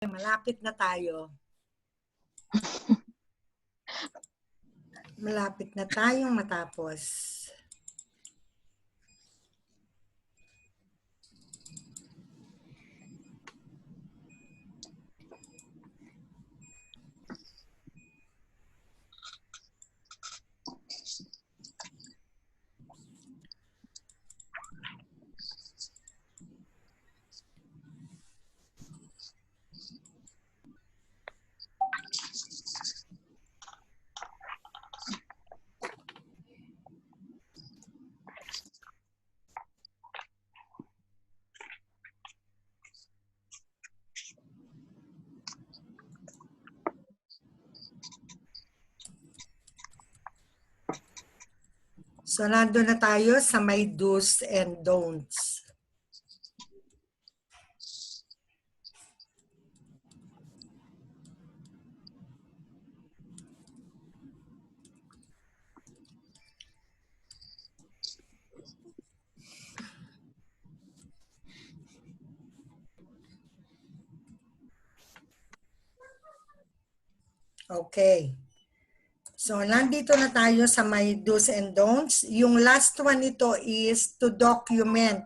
Malapit na tayo. Malapit na tayong matapos. So, nandun na tayo sa may do's and don'ts. Okay. So, nandito na tayo sa may do's and don'ts. Yung last one nito is to document.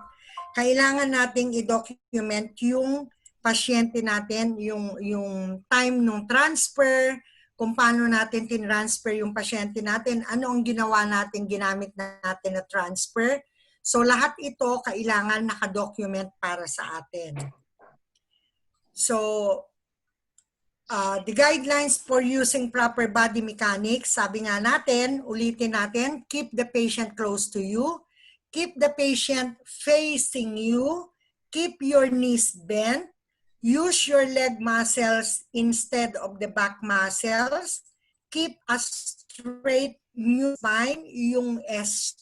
Kailangan nating i-document yung pasyente natin, yung time ng transfer, kung paano natin tinransfer yung pasyente natin, ano ang ginawa natin, ginamit natin na transfer. So, lahat ito kailangan nakadocument para sa atin. So, the guidelines for using proper body mechanics, sabi nga natin, ulitin natin, keep the patient close to you, keep the patient facing you, keep your knees bent, use your leg muscles instead of the back muscles, keep a straight new spine, yung S,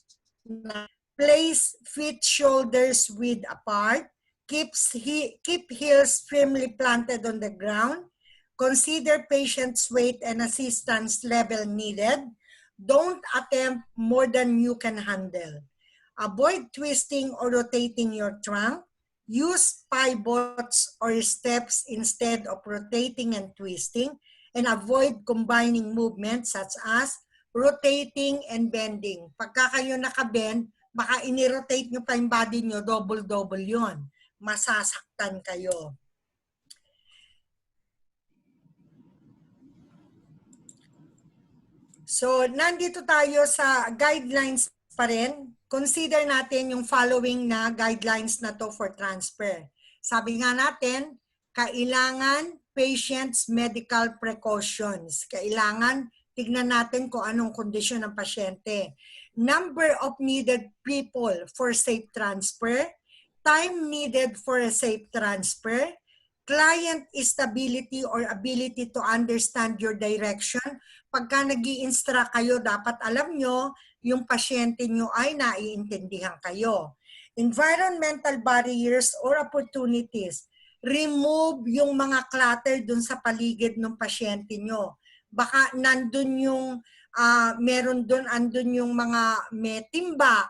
place feet shoulders width apart, keep heels firmly planted on the ground, consider patient's weight and assistance level needed. Don't attempt more than you can handle. Avoid twisting or rotating your trunk. Use pivots or steps instead of rotating and twisting. And avoid combining movements such as rotating and bending. Pagka kayo nakabend, baka ini-rotate nyo pa yung body nyo, double-double yun. Masasaktan kayo. So, nandito tayo sa guidelines pa rin. Consider natin yung following na guidelines na to for transfer. Sabi nga natin, kailangan patient's medical precautions. Kailangan tignan natin kung anong kondisyon ng pasyente. Number of needed people for safe transfer. Time needed for a safe transfer. Client stability or ability to understand your direction. Pagka nag-i-instruct kayo, dapat alam nyo, yung pasyente nyo ay naiintindihan kayo. Environmental barriers or opportunities. Remove yung mga clutter dun sa paligid ng pasyente nyo. Baka nandun yung, andun yung mga may timba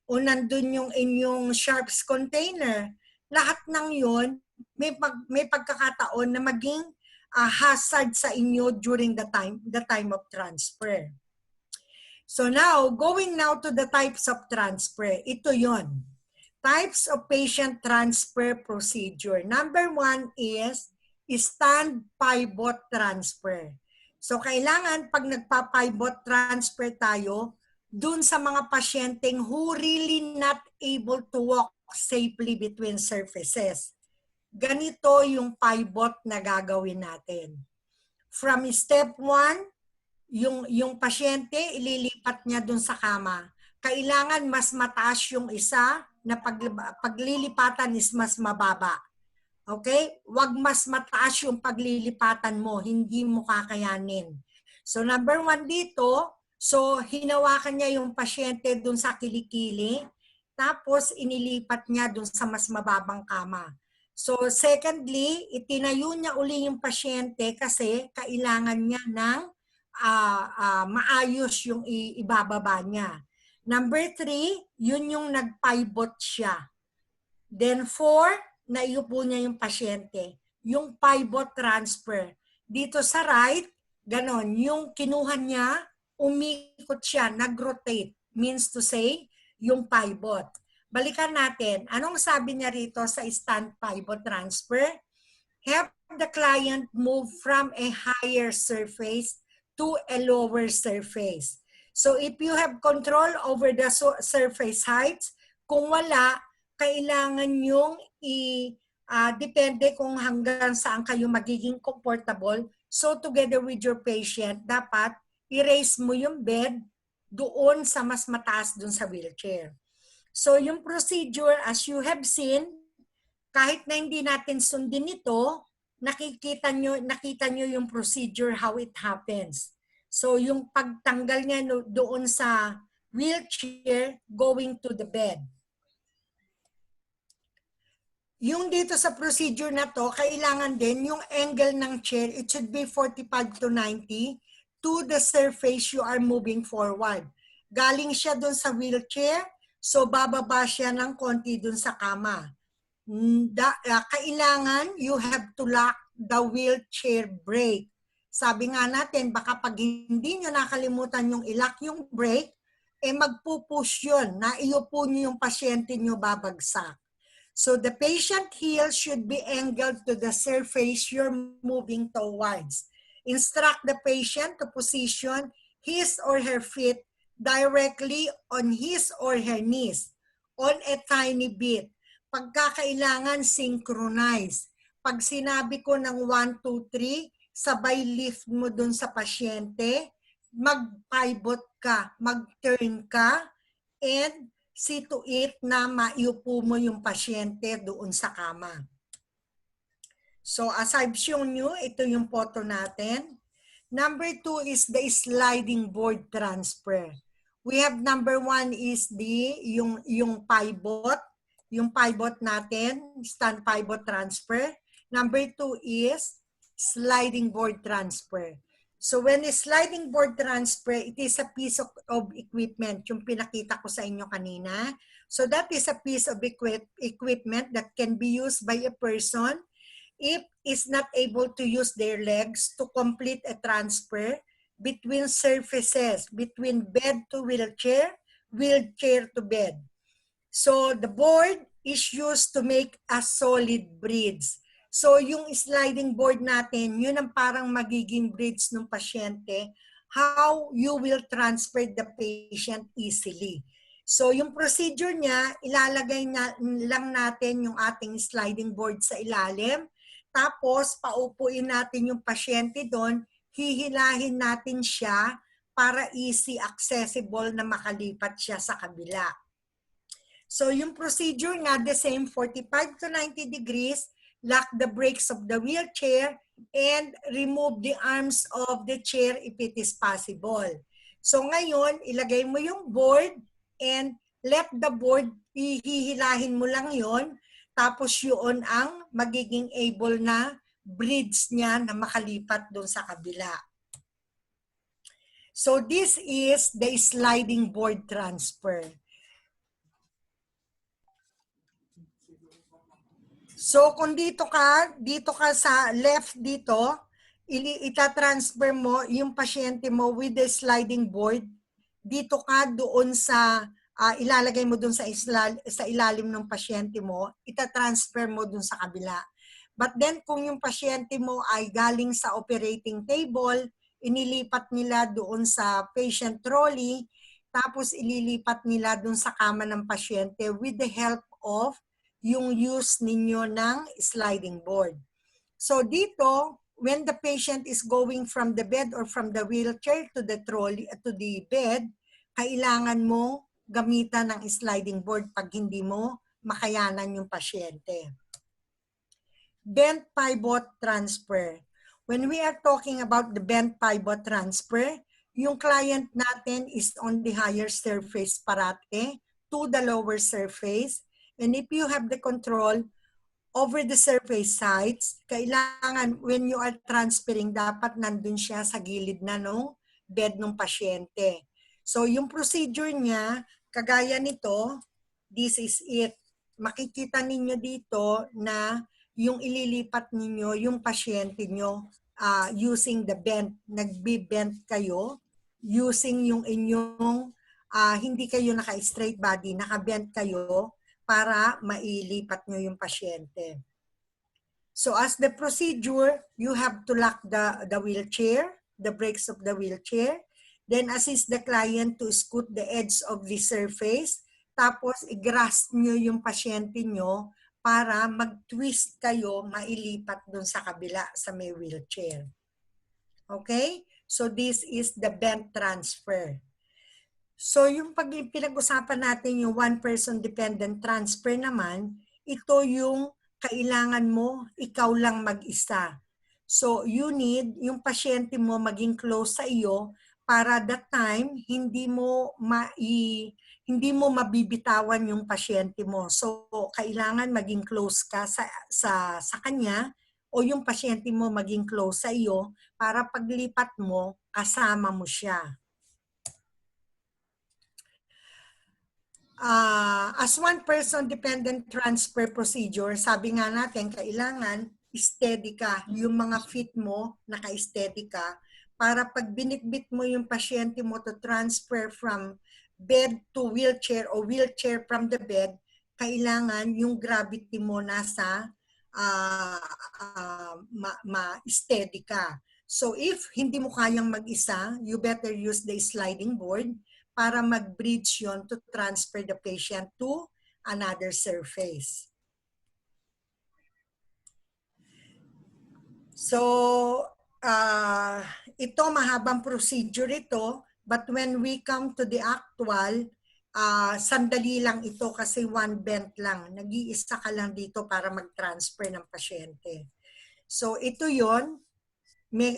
o nandun yung inyong sharps container. Lahat ng yun, may pagkakataon na maging hazard sa inyo during the time of transfer. So now, going now to the types of transfer. Ito yon. Types of patient transfer procedure. Number one is stand pivot transfer. So kailangan pag nagpa-pivot transfer tayo, dun sa mga pasyenteng who really not able to walk safely between surfaces. Ganito yung pivot na gagawin natin. From step 1, yung pasyente, ililipat niya dun sa kama. Kailangan mas mataas yung isa na paglilipatan is mas mababa. Okay? Huwag mas mataas yung paglilipatan mo, hindi mo kakayanin. So number 1 dito, so hinawakan niya yung pasyente dun sa kilikili, tapos inilipat niya dun sa mas mababang kama. So secondly, itinayo niya uli yung pasyente kasi kailangan niya ng maayos yung ibababa niya. Number 3, yun yung nag-pivot siya. Then 4, naiupo niya yung pasyente. yung pivot transfer. Dito sa right, ganon, yung kinuha niya, umikot siya, nag-rotate. Means to say, yung pivot. Balikan natin, anong sabi niya rito sa stand pivot transfer? Have the client move from a higher surface to a lower surface. So if you have control over the surface heights, kung wala, kailangan yung depende kung hanggang saan kayo magiging comfortable. So together with your patient, dapat i-raise mo yung bed doon sa mas mataas doon sa wheelchair. So yung procedure, as you have seen, kahit na hindi natin sundin ito, nakita nyo yung procedure, how it happens. So yung pagtanggal niya doon sa wheelchair going to the bed. Yung dito sa procedure na to, kailangan din yung angle ng chair, it should be 45 to 90 to the surface you are moving forward. Galing siya doon sa wheelchair, so bababa siya ng konti doon sa kama. Kailangan you have to lock the wheelchair brake. Sabi nga natin, baka pag hindi nyo nakalimutan yung i-lock yung brake, magpupush yun, na iupo nyo yung pasyente nyo babagsak. So the patient heel should be angled to the surface you're moving towards. Instruct the patient to position his or her feet directly on his or her knees on a tiny bit. Pagkakailangan synchronize. Pag sinabi ko ng 1, 2, 3, sabay lift mo dun sa pasyente, mag-pivot ka, mag-turn ka, and see to it na maiupo mo yung pasyente doon sa kama. So as I've shown you, ito yung photo natin. Number 2 is the sliding board transfer. We have number 1 is yung pivot. Yung pivot natin, stand pivot transfer. Number 2 is sliding board transfer. So when a sliding board transfer, it is a piece of equipment, yung pinakita ko sa inyo kanina. So that is a piece of equipment that can be used by a person if is not able to use their legs to complete a transfer between surfaces, between bed to wheelchair, wheelchair to bed. So the board is used to make a solid bridge. So yung sliding board natin, yun ang parang magiging bridge ng pasyente, how you will transfer the patient easily. So yung procedure niya, ilalagay lang natin yung ating sliding board sa ilalim, tapos paupuin natin yung pasyente doon, hihilahin natin siya para easy accessible na makalipat siya sa kabila. So yung procedure nga, the same 45 to 90 degrees, lock the brakes of the wheelchair, and remove the arms of the chair if it is possible. So ngayon, ilagay mo yung board and let the board, hihilahin mo lang yon, tapos yun ang magiging able na bridge niya na makalipat doon sa kabila. So this is the sliding board transfer. So kung dito ka sa left dito, itatransfer mo yung pasyente mo with the sliding board. Dito ka doon sa, ilalagay mo doon sa ilalim ng pasyente mo, itatransfer mo doon sa kabila. But then kung yung pasyente mo ay galing sa operating table, inilipat nila doon sa patient trolley, tapos ililipat nila doon sa kama ng pasyente with the help of yung use ninyo ng sliding board. So dito, when the patient is going from the bed or from the wheelchair to the trolley, to the bed, kailangan mo gamitan ng sliding board pag hindi mo makayanan yung pasyente. Bent pivot transfer. When we are talking about the bent pivot transfer, yung client natin is on the higher surface parate to the lower surface. And if you have the control over the surface sides, kailangan when you are transferring, dapat nandun siya sa gilid na nung bed ng pasyente. So yung procedure niya, kagaya nito, this is it. Makikita ninyo dito na yung ililipat ninyo yung pasyente nyo using the bent. Nagbi-bent kayo using yung inyong hindi kayo naka-straight body, naka-bent kayo para mailipat nyo yung pasyente. So as the procedure, you have to lock the wheelchair, the brakes of the wheelchair, then assist the client to scoot the edge of the surface, tapos i-grasp nyo yung pasyente nyo para mag-twist kayo, mailipat dun sa kabila sa may wheelchair. Okay? So this is the bent transfer. So yung pag pinag-usapan natin yung one-person dependent transfer naman, ito yung kailangan mo, ikaw lang mag-isa. So you need yung pasyente mo maging close sa iyo para that time hindi mo mabibitawan yung pasyente mo. So kailangan maging close ka sa kanya o yung pasyente mo maging close sa iyo para paglipat mo kasama mo siya. As one-person dependent transfer procedure, sabi nga natin, kailangan steady ka. Yung mga feet mo, naka-steady ka. Para pag binitbit mo yung pasyente mo to transfer from bed to wheelchair o wheelchair from the bed, kailangan yung gravity mo nasa ma-steady ka. So if hindi mo kayang mag-isa, you better use the sliding board para mag-bridge yon to transfer the patient to another surface. So, ito mahabang procedure ito, but when we come to the actual, sandali lang ito kasi one bent lang. Nag-iisa ka lang dito para mag-transfer ng pasyente. So, ito yon.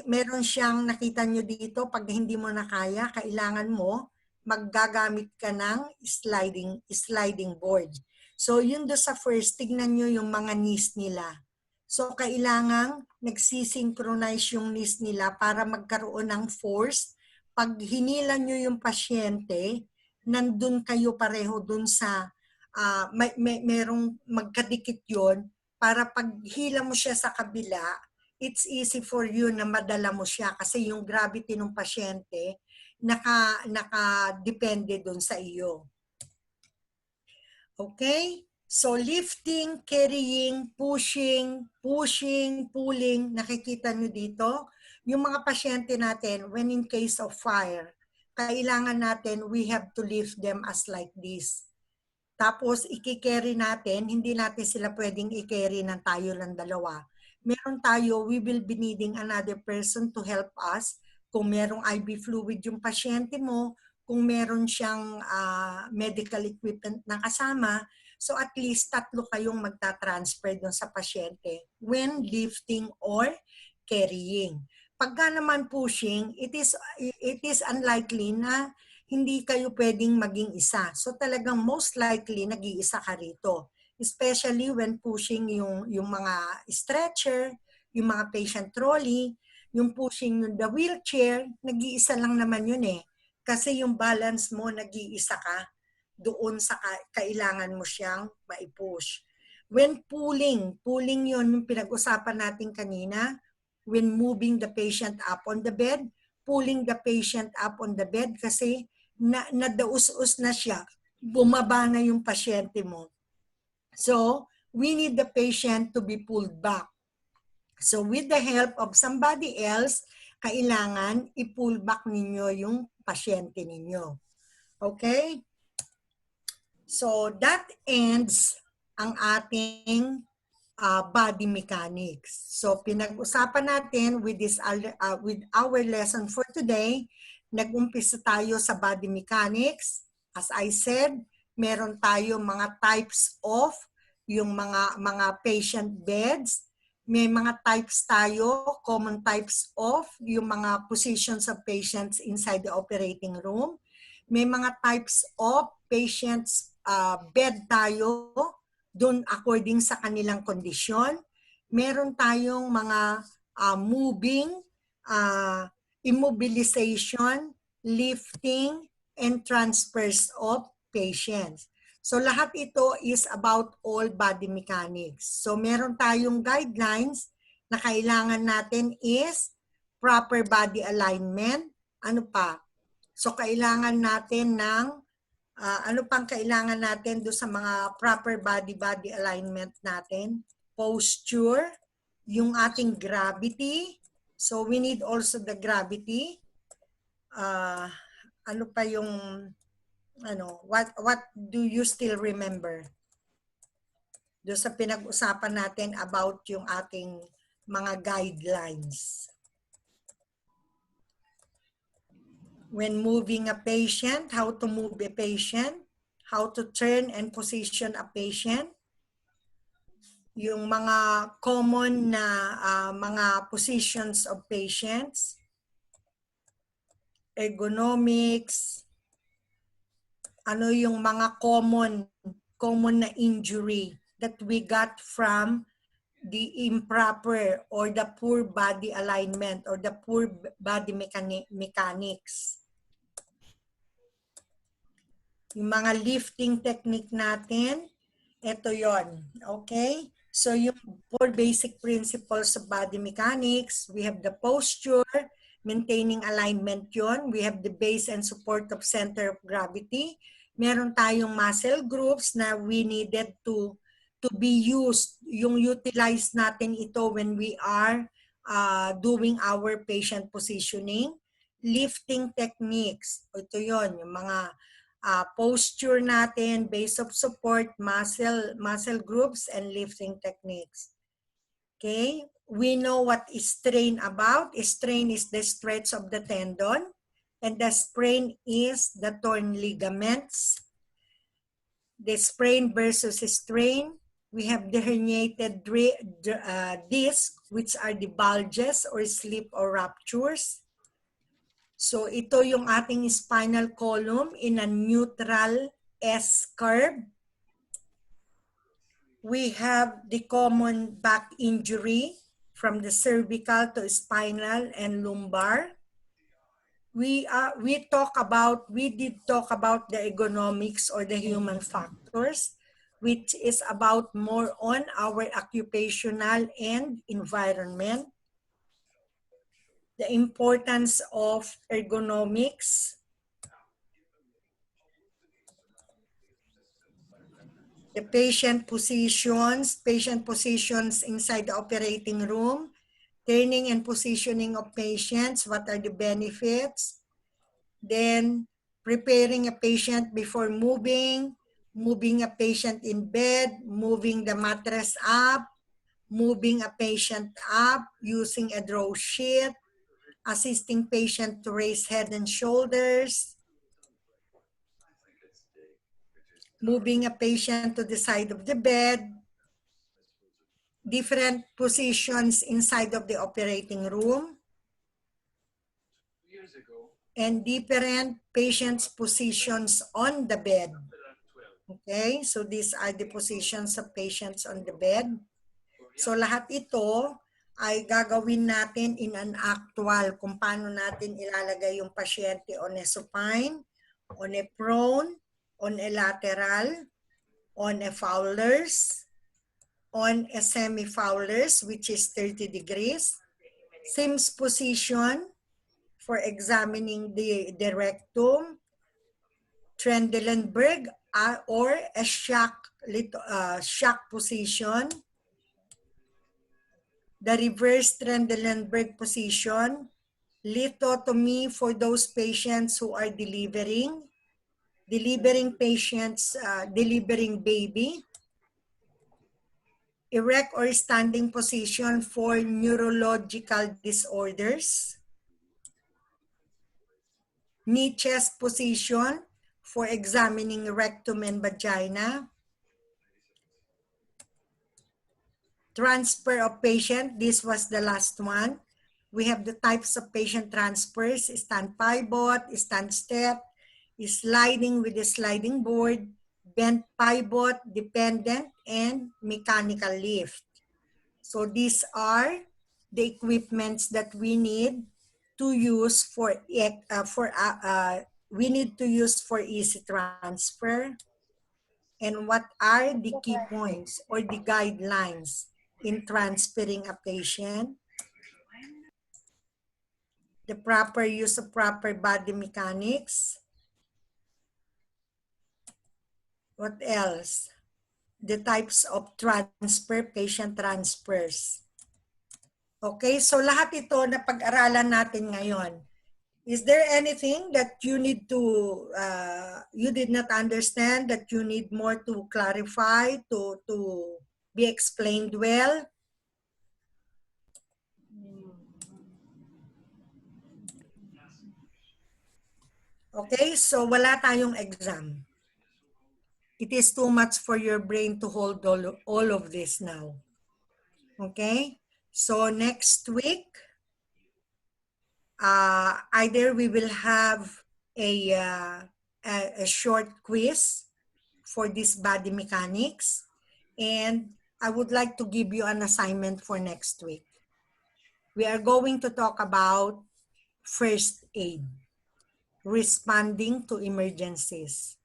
Meron siyang nakita nyo dito, pag hindi mo na kaya, kailangan mo maggagamit ka ng sliding board. So yun do sa first, tignan nyo yung mga knees nila. So kailangan nagsisynchronize yung knees nila para magkaroon ng force. Pag hinila nyo yung pasyente, nandun kayo pareho dun sa, merong magkadikit yon para pag hila mo siya sa kabila, it's easy for you na madala mo siya kasi yung gravity ng pasyente naka-depende doon sa iyo. Okay? So lifting, carrying, pushing, pulling, nakikita nyo dito. Yung mga pasyente natin, when in case of fire, kailangan natin, we have to lift them as like this. Tapos i-carry natin, hindi natin sila pwedeng i-carry ng tayo lang dalawa. Meron tayo, we will be needing another person to help us. Kung merong IV fluid yung pasyente mo, kung meron siyang medical equipment na kasama, so at least 3 kayong magta-transfer doon sa pasyente when lifting or carrying. Pagka naman pushing, it is unlikely na hindi kayo pwedeng maging isa. So talagang most likely nag-iisa ka rito. Especially when pushing yung mga stretcher, yung mga patient trolley, yung pushing the wheelchair, nag-iisa lang naman yun eh. Kasi yung balance mo, nag-iisa ka doon sa kailangan mo siyang maipush. When pulling yun yung pinag-usapan natin kanina, when moving the patient up on the bed, pulling the patient up on the bed kasi nadaus-us na siya, bumaba na yung pasyente mo. So, we need the patient to be pulled back. So, with the help of somebody else, kailangan i-pull back ninyo yung pasyente ninyo. Okay? So, that ends ang ating body mechanics. So, pinag-usapan natin with our lesson for today, nag-umpisa tayo sa body mechanics. As I said, meron tayo mga types of yung mga patient beds. May mga types tayo, common types of yung mga positions of patients inside the operating room. May mga types of patients bed tayo doon according sa kanilang kondisyon. Meron tayong mga moving, immobilization, lifting, and transfers of patients. So lahat ito is about all body mechanics. So meron tayong guidelines na kailangan natin is proper body alignment. Ano pa? So kailangan natin ng ano pang kailangan natin do sa mga proper body alignment natin? Posture, yung ating gravity. So we need also the gravity. Ano pa yung what do you still remember? Do sa pinag-usapan natin about yung ating mga guidelines. When moving a patient, how to move a patient, how to turn and position a patient, yung mga common na mga positions of patients, ergonomics, ano yung mga common na injury that we got from the improper or the poor body alignment or the poor body mechanics. Yung mga lifting technique natin, ito yon. Okay? So yung 4 basic principles of body mechanics, we have the posture, maintaining alignment yon. We have the base and support of center of gravity. Meron tayong muscle groups na we needed to be used. Yung utilize natin ito when we are doing our patient positioning. Lifting techniques. Ito yon, yung mga posture natin, base of support, muscle groups, and lifting techniques. Okay? We know what is strain about. Strain is the stretch of the tendon, and the sprain is the torn ligaments. The sprain versus strain, we have the herniated disc, which are the bulges or slip or ruptures. So ito yung ating spinal column in a neutral S-curve. We have the common back injury from the cervical to spinal and lumbar. We did talk about the ergonomics or the human factors, which is about more on our occupational and environment. The importance of ergonomics, the patient positions inside the operating room, turning and positioning of patients, what are the benefits, then preparing a patient before moving a patient in bed, moving the mattress up, moving a patient up using a draw sheet, assisting patient to raise head and shoulders, moving a patient to the side of the bed, different positions inside of the operating room, and different patients' positions on the bed. Okay, so these are the positions of patients on the bed. So lahat ito ay gagawin natin in an actual kung paano natin ilalagay yung pasyente on a supine, on a prone, on a lateral, on a Fowler's, on a semi-Fowler's, which is 30 degrees. Sims position for examining the rectum, Trendelenburg or a shock position, the reverse Trendelenburg position, lithotomy for those patients who are delivering patients, delivering baby, erect or standing position for neurological disorders, knee chest position for examining rectum and vagina, transfer of patient, this was the last one. We have the types of patient transfers, stand pivot, stand step, sliding with a sliding board, bent pivot, dependent, and mechanical lift. So these are the equipments that we need to use for easy transfer. And what are the key points or the guidelines in transferring a patient? The proper use of proper body mechanics. What else? The types of transfer, patient transfers. Okay, so lahat ito na pag-aralan natin ngayon. Is there anything that you need to, you did not understand, that you need more to clarify, to be explained well? Okay, so wala tayong exam. It is too much for your brain to hold all of this now. Okay, so next week, either we will have a short quiz for this body mechanics, and I would like to give you an assignment for next week. We are going to talk about first aid, responding to emergencies.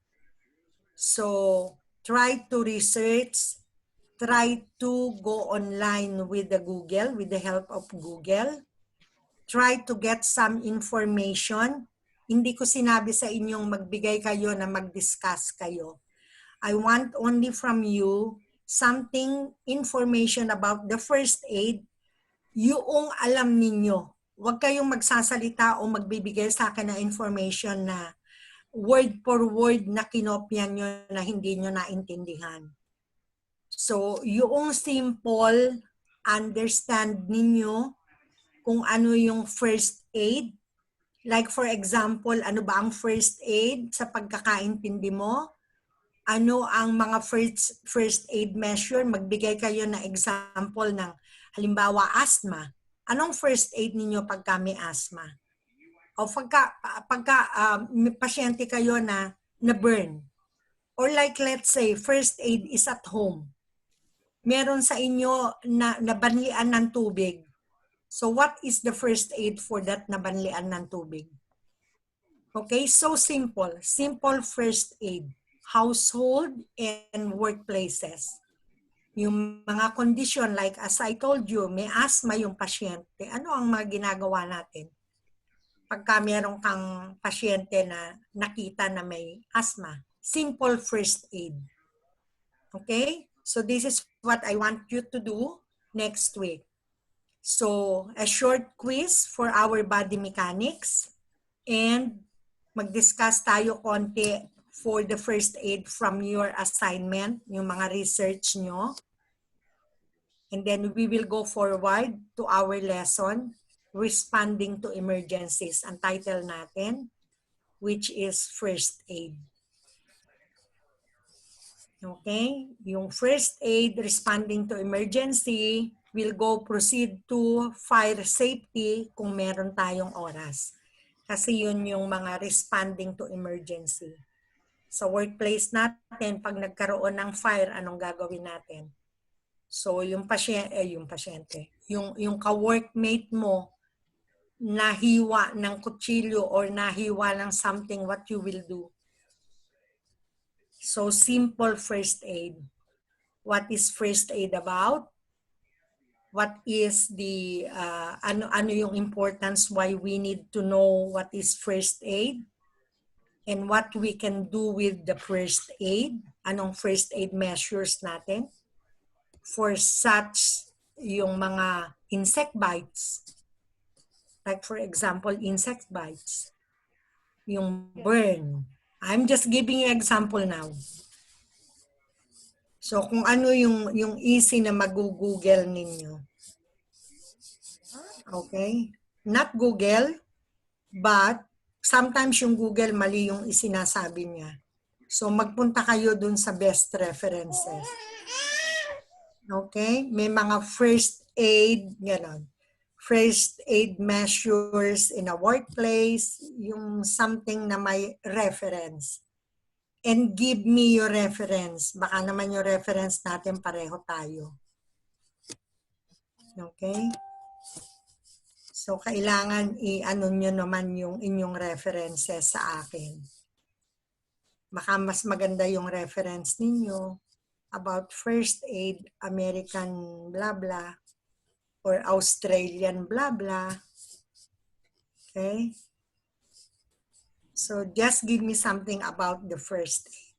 So try to research, try to go online with the Google, with the help of Google. Try to get some information. Hindi ko sinabi sa inyong magbigay kayo na mag-discuss kayo. I want only from you something, information about the first aid, yung alam ninyo. Huwag kayong magsasalita o magbibigay sa akin na information na word for word na kinopya nyo na hindi nyo naintindihan. So, yung simple understand ninyo kung ano yung first aid. Like for example, ano ba ang first aid sa pagkakaintindi mo? Ano ang mga first aid measure? Magbigay kayo na example ng halimbawa asthma. Anong first aid ninyo pagka may asthma? O pagka may pasyente kayo na burn. Or like let's say first aid is at home. Meron sa inyo na nabanlian ng tubig. So what is the first aid for that nabanlian ng tubig? Okay, so simple. Simple first aid. Household and workplaces. Yung mga condition, like as I told you, may asthma yung pasyente. Ano ang mga ginagawa natin? Pagka meron kang pasyente na nakita na may asthma. Simple first aid. Okay? So this is what I want you to do next week. So, a short quiz for our body mechanics, and mag-discuss tayo konti for the first aid from your assignment, yung mga research nyo. And then we will go forward to our lesson, Responding to Emergencies, ang title natin, which is first aid. Okay? Yung first aid, responding to emergency, will go proceed to fire safety kung meron tayong oras. Kasi yun yung mga responding to emergency. Sa workplace natin, pag nagkaroon ng fire, anong gagawin natin? So yung pasyente, yung ka-workmate mo, nahiwa ng kutsilyo or nahiwa ng something, what you will do? So simple first aid. What is first aid about? What is the, ano yung importance why we need to know what is first aid? And what we can do with the first aid? Anong first aid measures natin? For such, yung mga insect bites. Like for example, insect bites. Yung burn. I'm just giving you example now. So kung ano yung easy na mag-google ninyo. Okay? Not Google, but sometimes yung Google mali yung isinasabi niya. So magpunta kayo dun sa best references. Okay? May mga first aid, gano'n. First aid measures in a workplace, yung something na may reference. And give me your reference. Baka naman yung reference natin pareho tayo. Okay? So, kailangan i-ano nyo naman yung inyong references sa akin. Baka mas maganda yung reference ninyo about first aid, American blah blah, or Australian blah blah. Okay? So just give me something about the first aid.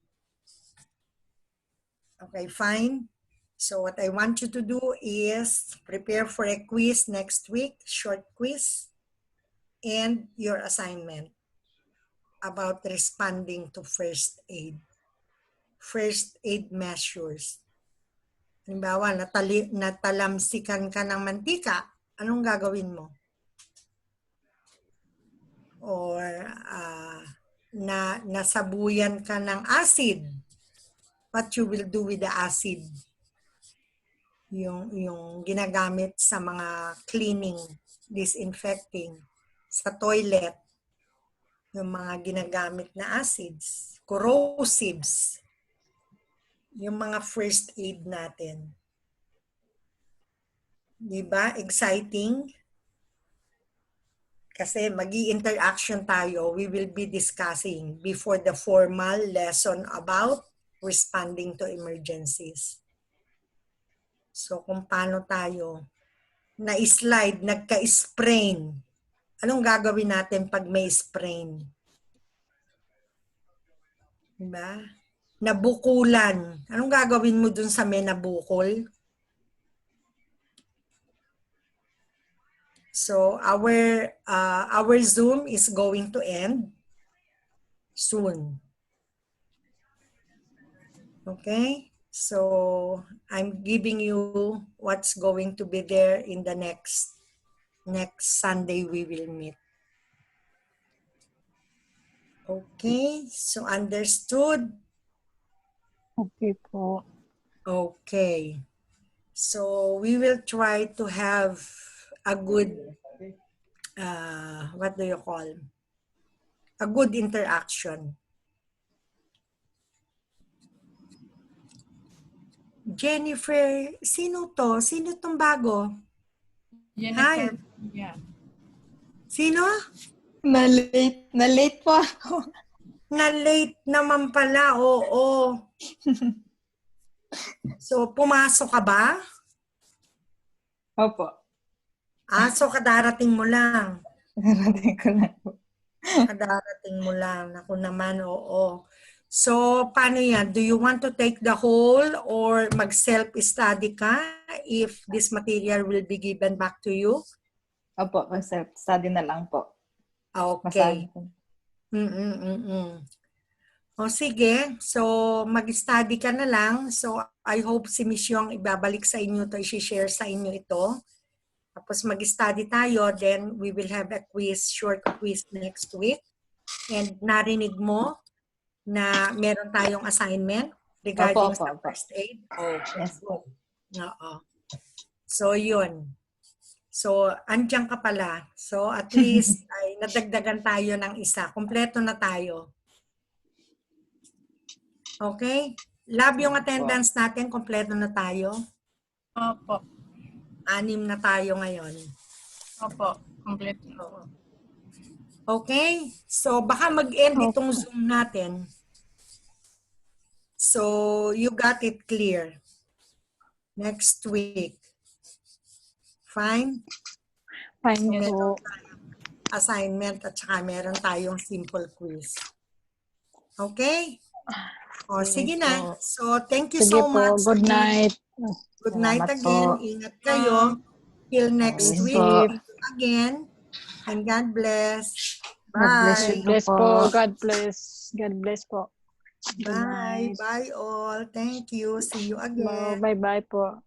Okay, fine. So what I want you to do is prepare for a quiz next week, short quiz, and your assignment about responding to first aid measures. Halimbawa, natalamsikan ka ng mantika, anong gagawin mo? Or nasabuyan ka ng acid, what you will do with the acid? Yung ginagamit sa mga cleaning, disinfecting, sa toilet, yung mga ginagamit na acids, corrosives, yung mga first aid natin. Diba? Exciting? Kasi magi-interaction tayo, we will be discussing before the formal lesson about responding to emergencies. So kung paano tayo na-slide, nagka-sprain, anong gagawin natin pag may sprain? Diba? Nabukulan. Anong gagawin mo dun sa may nabukol? So our Zoom is going to end soon. Okay? So I'm giving you what's going to be there in the next Sunday we will meet. Okay, so understood? Okay po. Okay. So we will try to have a good, what do you call? A good interaction. Jennifer, sino to? Sino tong bago? Jennifer. Hi. Yeah. Sino? Na-late po ako. Na-late naman pala, oo. So, pumasok ka ba? Opo. So kadarating mo lang. Narating ko lang po. Kadarating mo lang. Ako naman, oo. So, paano yan? Do you want to take the whole or mag-self-study ka if this material will be given back to you? Opo, self-study na lang po. Okay. Masabi ko. O sige, so mag-study ka na lang. So I hope si Miss Yong ibabalik sa inyo to, i-share sa inyo ito. Tapos mag-study tayo, then we will have a quiz, short quiz next week. And narinig mo na meron tayong assignment regarding sa first aid? Oh, Yes po. Oo. So yun. So andyan ka pala. So at least ay nadagdagan tayo ng isa. Kompleto na tayo. Okay? Lab yung attendance natin, kompleto na tayo. Opo. 6 na tayo ngayon. Opo. Complete. Oo. Okay? So, baka mag-end itong Zoom natin. So, you got it clear. Next week. Fine? Fine So, po. meron tayong assignment at saka meron tayong simple quiz. Okay? O, sige na. So, thank you so much. Good night. Good night Salamat again. po. Ingat kayo. Till next Yes week. po. See you again. And God bless. God bless you Bye. bless po. God bless. God bless po. Bye. Bye all. Thank you. See you again. Bye-bye po.